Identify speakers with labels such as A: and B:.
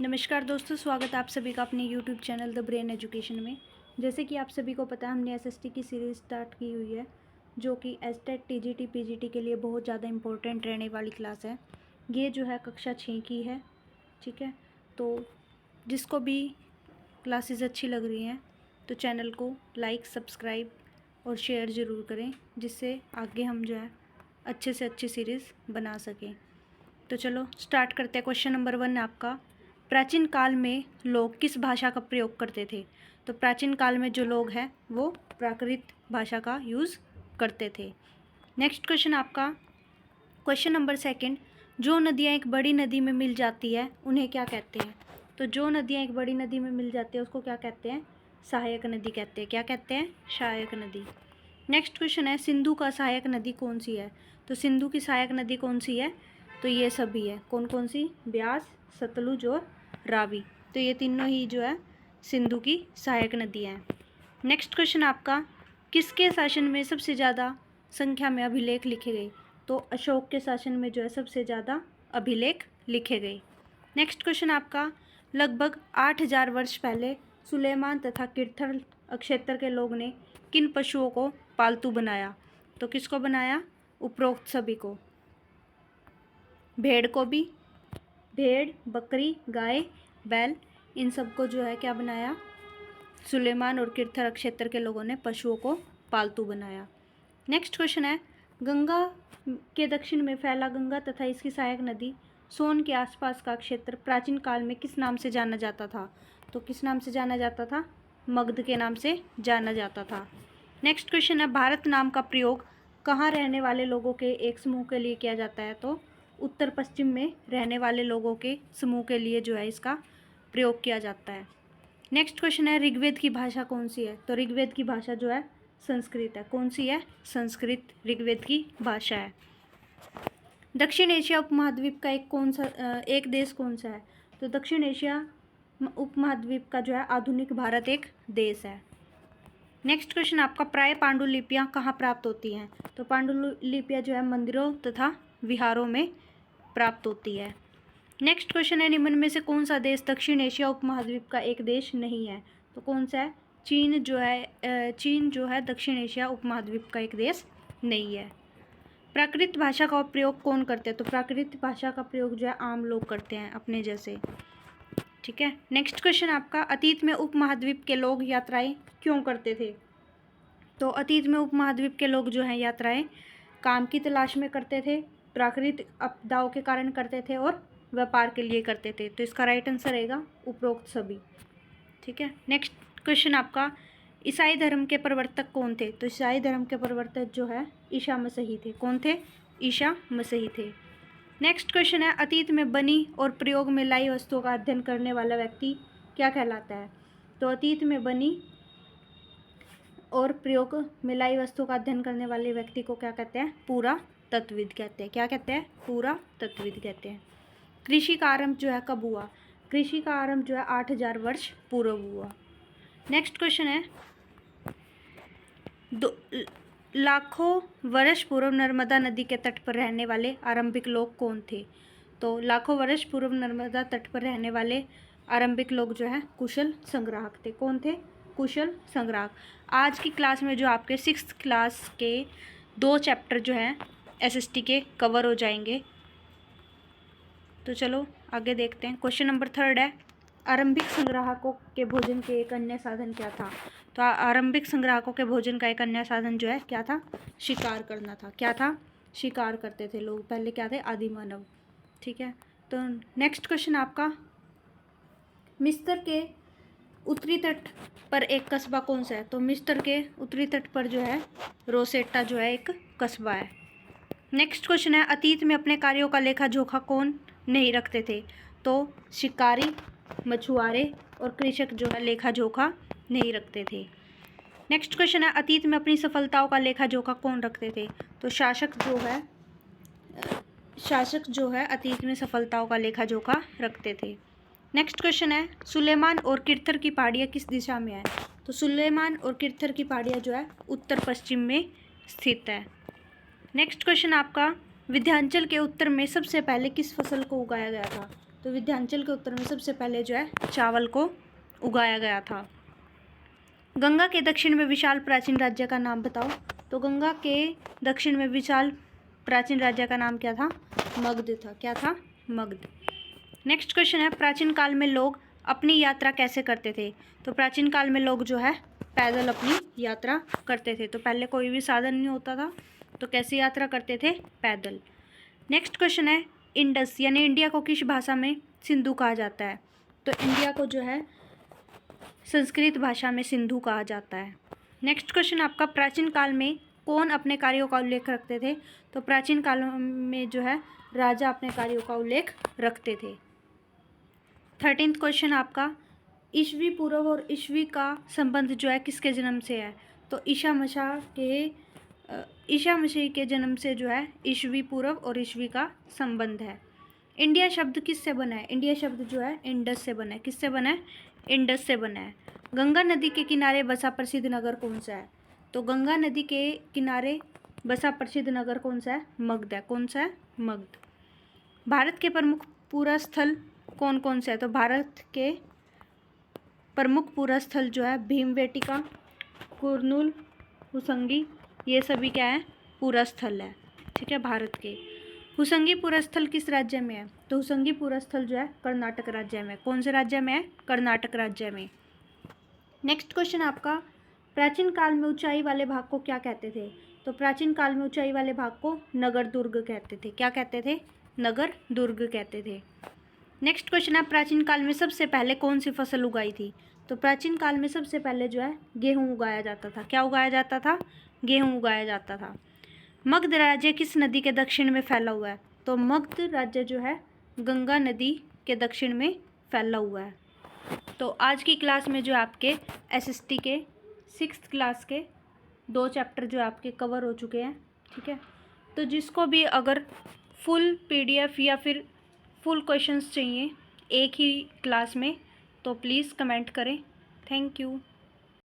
A: नमस्कार दोस्तों, स्वागत है आप सभी का अपने YouTube channel the brain education में। जैसे कि आप सभी को पता है, हमने एसएसटी की सीरीज़ स्टार्ट की हुई है, जो कि एसटेट टीजीटी पीजीटी के लिए बहुत ज़्यादा इंपॉर्टेंट रहने वाली क्लास है। ये जो है कक्षा 6 की है, ठीक है। तो जिसको भी क्लासेस अच्छी लग रही हैं तो चैनल को लाइक, सब्सक्राइब और शेयर ज़रूर करें, जिससे आगे हम जो है अच्छे से अच्छी सीरीज़ बना सकें। तो चलो स्टार्ट करते हैं। क्वेश्चन नंबर 1 आपका, प्राचीन काल में लोग किस भाषा का प्रयोग करते थे? तो प्राचीन काल में जो लोग हैं वो प्राकृत भाषा का यूज़ करते थे। नेक्स्ट क्वेश्चन आपका, क्वेश्चन नंबर 2, जो नदियाँ एक बड़ी नदी में मिल जाती है उन्हें क्या कहते हैं? तो जो नदियाँ एक बड़ी नदी में मिल जाती है उसको क्या कहते हैं? सहायक नदी कहते हैं। क्या कहते हैं? सहायक नदी। नेक्स्ट क्वेश्चन है, सिंधु का सहायक नदी कौन सी है? तो सिंधु की सहायक नदी कौन सी है? तो ये सभी है। कौन कौन सी? ब्यास, सतलुज और रावी। तो ये तीनों ही जो है सिंधु की सहायक नदियाँ हैं। नेक्स्ट क्वेश्चन आपका, किसके शासन में सबसे ज़्यादा संख्या में अभिलेख लिखे गए? तो अशोक के शासन में जो है सबसे ज़्यादा अभिलेख लिखे गए। नेक्स्ट क्वेश्चन आपका, लगभग 8000 वर्ष पहले सुलेमान तथा किर्थल क्षेत्र के लोग ने किन पशुओं को पालतू बनाया? तो किसको बनाया? उपरोक्त सभी को। भेड़ को भी, भेड़, बकरी, गाय, बैल, इन सबको जो है क्या बनाया? सुलेमान और किर्थल क्षेत्र के लोगों ने पशुओं को पालतू बनाया। नेक्स्ट क्वेश्चन है, गंगा के दक्षिण में फैला गंगा तथा इसकी सहायक नदी सोन के आसपास का क्षेत्र प्राचीन काल में किस नाम से जाना जाता था? तो किस नाम से जाना जाता था? मगध के नाम से जाना जाता था। नेक्स्ट क्वेश्चन है, भारत नाम का प्रयोग कहाँ रहने वाले लोगों के एक समूह के लिए किया जाता है? तो उत्तर पश्चिम में रहने वाले लोगों के समूह के लिए जो है इसका प्रयोग किया जाता है। नेक्स्ट क्वेश्चन है, ऋग्वेद की भाषा कौन सी है? तो ऋग्वेद की भाषा जो है संस्कृत है। कौन सी है? संस्कृत ऋग्वेद की भाषा है। दक्षिण एशिया उपमहाद्वीप का एक देश कौन सा है? तो दक्षिण एशिया उपमहाद्वीप का जो है आधुनिक भारत एक देश है। नेक्स्ट क्वेश्चन आपका, प्राय पांडुलिपियाँ कहाँ प्राप्त होती हैं? तो पांडुलिपियाँ जो है मंदिरों तथा विहारों में प्राप्त होती है। नेक्स्ट क्वेश्चन है, निम्न में से कौन सा देश दक्षिण एशिया उपमहाद्वीप का एक देश नहीं है? तो कौन सा है? चीन जो है दक्षिण एशिया उपमहाद्वीप का एक देश नहीं है। प्राकृत भाषा का प्रयोग कौन करते हैं? तो प्राकृत भाषा का प्रयोग जो है आम लोग करते हैं अपने जैसे, ठीक है। नेक्स्ट क्वेश्चन आपका, अतीत में उपमहाद्वीप के लोग यात्राएं क्यों करते थे? तो अतीत में उपमहाद्वीप के लोग जो हैं यात्राएं काम की तलाश में करते थे, प्राकृतिक आपदाओं के कारण करते थे और व्यापार के लिए करते थे। तो इसका राइट आंसर रहेगा उपरोक्त सभी, ठीक है। नेक्स्ट क्वेश्चन आपका, ईसाई धर्म के प्रवर्तक कौन थे? तो ईसाई धर्म के प्रवर्तक जो है ईसा मसीही थे। कौन थे? ईसा मसीही थे। नेक्स्ट क्वेश्चन है, अतीत में बनी और प्रयोग में लाई वस्तुओं का अध्ययन करने वाला व्यक्ति क्या कहलाता है? तो अतीत में बनी और प्रयोग में लाई वस्तुओं का अध्ययन करने वाले व्यक्ति को क्या कहते हैं? पुरातत्वविद कहते हैं। क्या कहते हैं? पुरातत्वविद कहते हैं। कृषि का आरंभ जो है कब हुआ? कृषि का आरंभ जो है 8000 वर्ष पूर्व हुआ। नेक्स्ट क्वेश्चन है, लाखों वर्ष पूर्व नर्मदा नदी के तट पर रहने वाले आरंभिक लोग कौन थे? तो लाखों वर्ष पूर्व नर्मदा तट पर रहने वाले आरंभिक लोग जो हैं कुशल संग्राहक थे। कौन थे? कुशल संग्राहक। आज की क्लास में जो आपके 6th क्लास के 2 चैप्टर जो हैं एसएसटी के कवर हो जाएंगे। तो चलो आगे देखते हैं। क्वेश्चन नंबर 3 है, आरंभिक संग्राहकों के भोजन के एक अन्य साधन क्या था? तो आरंभिक संग्राहकों के भोजन का एक अन्य साधन जो है क्या था? शिकार करना था। क्या था? शिकार करते थे लोग। पहले क्या थे? आदि मानव, ठीक है। तो नेक्स्ट क्वेश्चन आपका, मिस्र के उत्तरी तट पर एक कस्बा कौन सा है? तो मिस्र के उत्तरी तट पर जो है रोसेटा जो है एक कस्बा है। नेक्स्ट क्वेश्चन है, अतीत में अपने कार्यों का लेखा जोखा कौन नहीं रखते थे? तो शिकारी, मछुआरे और कृषक जो है लेखा जोखा नहीं रखते थे। नेक्स्ट क्वेश्चन है, अतीत में अपनी सफलताओं का लेखा जोखा कौन रखते थे? तो शासक जो है अतीत में सफलताओं का लेखा जोखा रखते थे। नेक्स्ट क्वेश्चन है, सुलेमान और किर्थर की पहाड़ियाँ किस दिशा में है? तो सुलेमान और किर्थर की पहाड़ियाँ जो है उत्तर पश्चिम में स्थित है। नेक्स्ट क्वेश्चन आपका, विंध्याचल के उत्तर में सबसे पहले किस फसल को उगाया गया था? तो विंध्याचल के उत्तर में सबसे पहले जो है चावल को उगाया गया था। गंगा के दक्षिण में विशाल प्राचीन राज्य का नाम बताओ। तो गंगा के दक्षिण में विशाल प्राचीन राज्य का नाम क्या था? मगध था। क्या था? मगध। नेक्स्ट क्वेश्चन है, प्राचीन काल में लोग अपनी यात्रा कैसे करते थे? तो प्राचीन काल में लोग जो है पैदल अपनी यात्रा करते थे। तो पहले कोई भी साधन नहीं होता था, तो कैसे यात्रा करते थे? पैदल। नेक्स्ट क्वेश्चन है, इंडस यानी इंडिया को किस भाषा में सिंधु कहा जाता है? तो इंडिया को जो है संस्कृत भाषा में सिंधु कहा जाता है। नेक्स्ट क्वेश्चन आपका, प्राचीन काल में कौन अपने कार्यों का उल्लेख रखते थे? तो प्राचीन काल में जो है राजा अपने कार्यों का उल्लेख रखते थे। 13th क्वेश्चन आपका, ईस्वी पूर्व और ईस्वी का संबंध जो है किसके जन्म से है? तो ईसा मसीह के जन्म से जो है ईस्वी पूर्व और ईस्वी का संबंध है। इंडिया शब्द किससे बना है? इंडिया शब्द जो है इंडस से बना है। किससे बना है? इंडस से बना है। गंगा नदी के किनारे बसा प्रसिद्ध नगर कौन सा है? तो गंगा नदी के किनारे बसा प्रसिद्ध नगर कौन सा है? मगध है। कौन सा है? मगध। भारत के प्रमुख पूरा स्थल कौन कौन से है? तो भारत के प्रमुख पूरा स्थल जो है भीमबेटका, कुरनूल, हुसंगी, ये सभी क्या है? पूरा स्थल है। ठीक है, भारत के। हुसंगी पूरा स्थल किस राज्य में है? तो हुसंगी पूरा स्थल जो है कर्नाटक राज्य में। कौन से राज्य में है? कर्नाटक राज्य में। नेक्स्ट क्वेश्चन आपका, प्राचीन काल में ऊंचाई वाले भाग को क्या कहते थे? तो प्राचीन काल में ऊंचाई वाले भाग को नगर दुर्ग कहते थे। क्या कहते थे? नगर दुर्ग कहते थे। नेक्स्ट क्वेश्चन है, प्राचीन काल में सबसे पहले कौन सी फसल उगाई थी? तो प्राचीन काल में सबसे पहले जो है गेहूँ उगाया जाता था। क्या उगाया जाता था? गेहूँ उगाया जाता था। मगध राज्य किस नदी के दक्षिण में फैला हुआ है? तो मगध राज्य जो है गंगा नदी के दक्षिण में फैला हुआ है। तो आज की क्लास में जो आपके एसएसटी के 6th क्लास के 2 चैप्टर जो आपके कवर हो चुके हैं। ठीक है, तो जिसको भी अगर फुल पीडीएफ या फिर फुल क्वेश्चंस चाहिए एक ही क्लास में, तो प्लीज़ कमेंट करें। Thank you.